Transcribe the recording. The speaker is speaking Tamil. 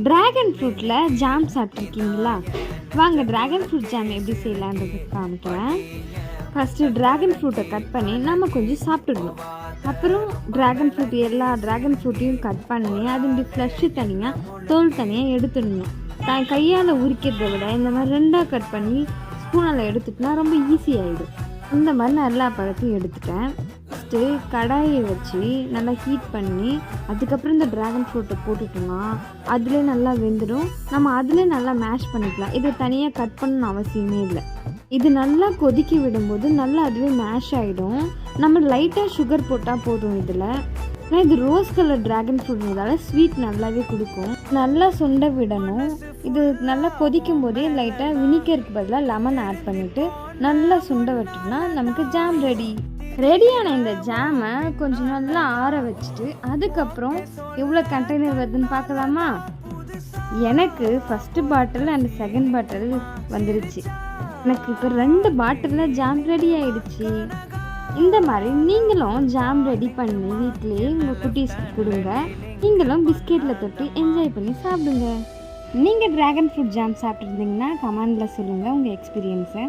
Dragon ஃப்ரூட்டில் jam சாப்பிட்ருக்கீங்களா? வாங்க ட்ராகன் ஃப்ரூட் ஜாம் எப்படி செய்யலான்றது காமிக்கிறேன். ஃபஸ்ட்டு ட்ராகன் ஃப்ரூட்டை கட் பண்ணி நம்ம கொஞ்சம் சாப்பிட்டுடணும். அப்புறம் ட்ராகன் ஃப்ரூட் எல்லா ட்ராகன் ஃப்ரூட்டையும் கட் பண்ணி அதனுடைய ஃப்ளஷ்ஷு தனியாக தோல் தனியாக எடுத்துடணும். கையால் உரிக்கிறத விட இந்த மாதிரி ரெண்டாக கட் பண்ணி ஸ்பூனால் எடுத்துட்டோம்னா ரொம்ப ஈஸியாகிடும். இந்த மாதிரி நல்லா பழத்தையும் எடுத்துட்டேன். ஃபஸ்ட்டு கடாயை வச்சு நல்லா ஹீட் பண்ணி அதுக்கப்புறம் இந்த ட்ராகன் ஃப்ரூட்டை போட்டுட்டோம்னா அதிலே நல்லா வெந்துடும். நம்ம அதிலே நல்லா மேஷ் பண்ணிக்கலாம். இதை தனியாக கட் பண்ணணும்னு அவசியமே இல்லை. இது நல்லா கொதிக்க விடும்போது நல்லா அதுவே மேஷ் ஆகிடும். நம்ம லைட்டாக சுகர் போட்டால் போதும். இதில் ஆனால் இது ரோஸ் கலர் ட்ராகன் ஃப்ரூட்னால ஸ்வீட் நல்லாவே கொடுக்கும். நல்லா சுண்ட விடணும். இது நல்லா கொதிக்கும் போதே லைட்டாக வினிகருக்கு பதிலாக லெமன் ஆட் பண்ணிவிட்டு நல்லா சுண்ட விட்டோம்னா நமக்கு ஜாம் ரெடியான இந்த ஜாமை கொஞ்சம் நல்லா ஆற வச்சுட்டு அதுக்கப்புறம் எவ்வளோ கண்டெய்னர் வருதுன்னு பார்க்கலாமா? எனக்கு ஃபஸ்ட்டு பாட்டில் அண்ட் செகண்ட் பாட்டில் வந்துருச்சு. எனக்கு இப்போ 2 பாட்டிலில் ஜாம் ரெடி ஆகிடுச்சு. இந்த மாதிரி நீங்களும் ஜாம் ரெடி பண்ணி வீட்டிலேயே உங்கள் குட்டீஸ்க்கு கொடுங்க. நீங்களும் பிஸ்கெட்டில் தொட்டு என்ஜாய் பண்ணி சாப்பிடுங்க. நீங்கள் ட்ராகன் ஃப்ரூட் ஜாம் சாப்பிட்ருந்தீங்கன்னா கமெண்டில் சொல்லுங்கள் உங்கள் எக்ஸ்பீரியன்ஸை.